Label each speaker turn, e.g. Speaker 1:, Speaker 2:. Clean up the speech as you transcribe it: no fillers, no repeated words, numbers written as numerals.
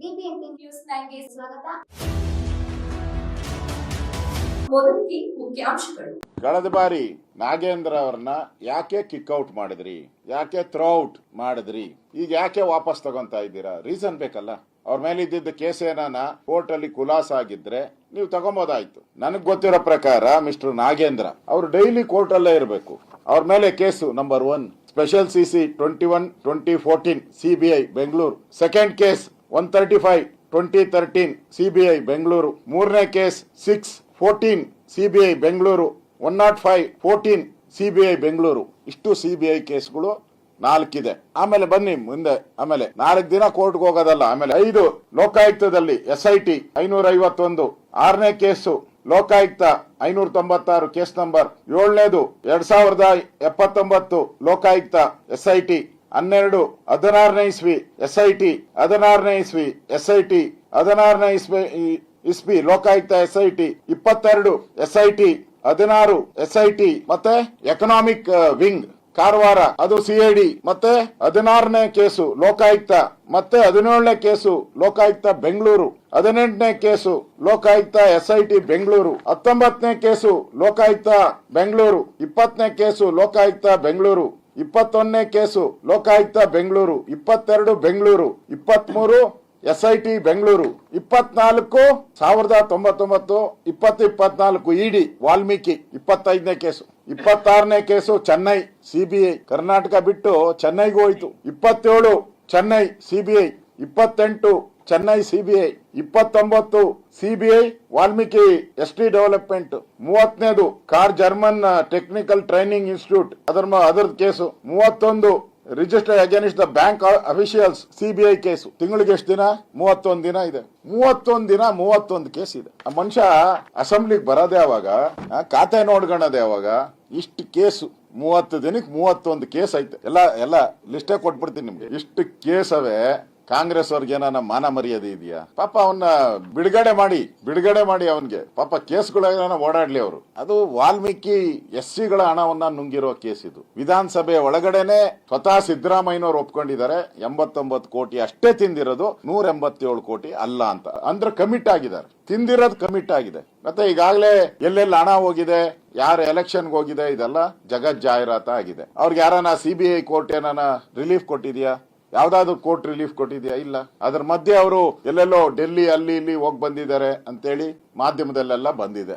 Speaker 1: BBMP news 9ಗೆ ಸ್ವಾಗತ. ಮೊದಲಿಗೆ ಮುಖ್ಯಾಂಶಗಳು.
Speaker 2: ಕಳೆದ ಬಾರಿ ನಾಗೇಂದ್ರ ಅವರನ್ನ ಯಾಕೆ ಕಿಕ್ಔಟ್ ಮಾಡಿದ್ರಿ, ಯಾಕೆ ಥ್ರೋಔಟ್ ಮಾಡಿದ್ರಿ, ಈಗ ಯಾಕೆ ವಾಪಸ್ ತಗೊಂತಾ ಇದ್ದೀರಾ? ರೀಸನ್ ಬೇಕಲ್ಲ. ಅವ್ರ ಮೇಲೆ ಇದ್ದಿದ್ದ ಕೇಸ್ ಏನಾನ ಕೋರ್ಟ್ ಅಲ್ಲಿ ಖುಲಾಸ ಆಗಿದ್ರೆ ನೀವು ತಗೊಂಬೋದಾಯ್ತು. ನನಗ್ ಗೊತ್ತಿರೋ ಪ್ರಕಾರ ಮಿಸ್ಟರ್ ನಾಗೇಂದ್ರ ಅವರು ಡೈಲಿ ಕೋರ್ಟ್ ಅಲ್ಲೇ ಇರಬೇಕು. ಅವ್ರ ಮೇಲೆ case number 1 special CC 21/2014 CBI Bengaluru, second case 135/2013 CBI Bengaluru, ಮೂರನೇ case 6/14 CBI Bengaluru, 105/14 CBI Bengaluru. ಇಷ್ಟು CBI ಕೇಸ್ಗಳು 4 ಇದೆ. ಆಮೇಲೆ ಬನ್ನಿ ಮುಂದೆ. ಆಮೇಲೆ 4 ದಿನ ಕೋರ್ಟ್ಗೆ ಹೋಗೋದಲ್ಲ. ಆಮೇಲೆ 5 ಲೋಕಾಯುಕ್ತದಲ್ಲಿ SIT 551, 6ನೇ ಕೇಸು ಲೋಕಾಯುಕ್ತ 596 ಕೇಸ್ ನಂಬರ್, 7ನೇದು 2079 ಲೋಕಾಯುಕ್ತ SIT 12, 16ನೇ ಇಸ್ವಿ SIT 16ನೇ ಇಸ್ವಿ SIT 16ನೇ ಇಸ್ವಿ ಲೋಕಾಯುಕ್ತ SIT 22 SIT 16 SIT ಮತ್ತೆ ಎಕನಾಮಿಕ್ ವಿಂಗ್ ಕಾರವಾರ ಅದು CID ಮತ್ತೆ 16ನೇ ಕೇಸು ಲೋಕಾಯುಕ್ತ ಮತ್ತೆ 17ನೇ ಕೇಸು ಲೋಕಾಯುಕ್ತ ಬೆಂಗಳೂರು, 18ನೇ ಕೇಸು ಲೋಕಾಯುಕ್ತ SIT ಬೆಂಗಳೂರು, 19ನೇ ಕೇಸು ಲೋಕಾಯುಕ್ತ ಬೆಂಗಳೂರು, 20ನೇ ಕೇಸು ಲೋಕಾಯುಕ್ತ ಬೆಂಗಳೂರು, 21ನೇ case Lokayukta Bengaluru, 22 Bengaluru, 23 SIT Bengaluru, 24 1099 2024 ED Valmiki, 25ನೇ ಕೇಸು, 26ನೇ ಕೇಸು ಚೆನ್ನೈ CBI ಕರ್ನಾಟಕ ಬಿಟ್ಟು ಚೆನ್ನೈಗೂ ಹೋಯ್ತು, 27 Chennai CBI, 28 Chennai CBI, 29 CBI Valmiki ST development, 30ನೇದು ಕಾರ್ ಜರ್ಮನ್ ಟೆಕ್ನಿಕಲ್ ಟ್ರೈನಿಂಗ್ ಇನ್ಸ್ಟಿಟ್ಯೂಟ್ ಅದರದ್ದು case, 31 registered against the bank officials CBI case. ತಿಂಗಳಿಗೆ ಎಷ್ಟು ದಿನ? 31 ದಿನ ಇದೆ. 31 ದಿನ 31 ಕೇಸ್ ಇದೆ. ಆ ಮನುಷ್ಯ ಅಸೆಂಬ್ಲಿಗೆ ಬರೋದೇ ಅವಾಗ, ಖಾತೆ ನೋಡ್ಕೊಳ್ಳೋದೇ ಅವಾಗ. ಇಷ್ಟು ಕೇಸು 30 ದಿನಕ್ಕೆ 31 ಕೇಸ್ ಐತೆ. ಎಲ್ಲ ಲಿಸ್ಟೇ ಕೊಟ್ಬಿಡ್ತೀನಿ ನಿಮ್ಗೆ. ಇಷ್ಟು ಕೇಸ್ ಅವೇ. ಕಾಂಗ್ರೆಸ್ ಅವ್ರಿಗೆ ಏನಾನ ಮಾನ ಮರ್ಯಾದೆ ಇದೆಯಾ? ಪಾಪ ಅವನ್ನ ಬಿಡುಗಡೆ ಮಾಡಿ ಅವನ್ಗೆ ಪಾಪ ಕೇಸ್ಗಳ ಓಡಾಡ್ಲಿ ಅವರು. ಅದು ವಾಲ್ಮೀಕಿ SCಗಳ ಹಣವನ್ನ ನುಂಗಿರೋ ಕೇಸ್ ಇದು. ವಿಧಾನಸಭೆ ಒಳಗಡೆನೆ ಸ್ವತಃ ಸಿದ್ದರಾಮಯ್ಯನವರು ಒಪ್ಕೊಂಡಿದ್ದಾರೆ 89 ಕೋಟಿ ಅಷ್ಟೇ ತಿಂದಿರೋದು, 187 ಕೋಟಿ ಅಲ್ಲ ಅಂತ. ಅಂದ್ರೆ ಕಮಿಟ್ ಆಗಿದ್ದಾರೆ, ತಿಂದಿರೋದು ಕಮಿಟ್ ಆಗಿದೆ. ಮತ್ತೆ ಈಗಾಗಲೇ ಎಲ್ಲೆಲ್ಲ ಹಣ ಹೋಗಿದೆ, ಯಾರು ಎಲೆಕ್ಷನ್ಗೆ ಹೋಗಿದೆ, ಇದೆಲ್ಲ ಜಗತ್ ಜಾಹೀರಾತ ಆಗಿದೆ. ಅವ್ರಿಗೆ ಯಾರನ್ನ CBI ಕೋರ್ಟ್ ಏನಾನ ರಿಲೀಫ್ ಕೊಟ್ಟಿದ್ಯಾ? ಯಾವ್ದಾದ್ರು ಕೋರ್ಟ್ ರಿಲೀಫ್ ಕೊಟ್ಟಿದ್ಯಾ? ಇಲ್ಲ. ಅದ್ರ ಮಧ್ಯೆ ಅವರು ಎಲ್ಲೆಲ್ಲೋ ಡೆಲ್ಲಿ ಅಲ್ಲಿ ಇಲ್ಲಿ ಹೋಗಿ ಬಂದಿದ್ದಾರೆ ಅಂತೇಳಿ ಮಾಧ್ಯಮದಲ್ಲೆಲ್ಲ ಬಂದಿದೆ.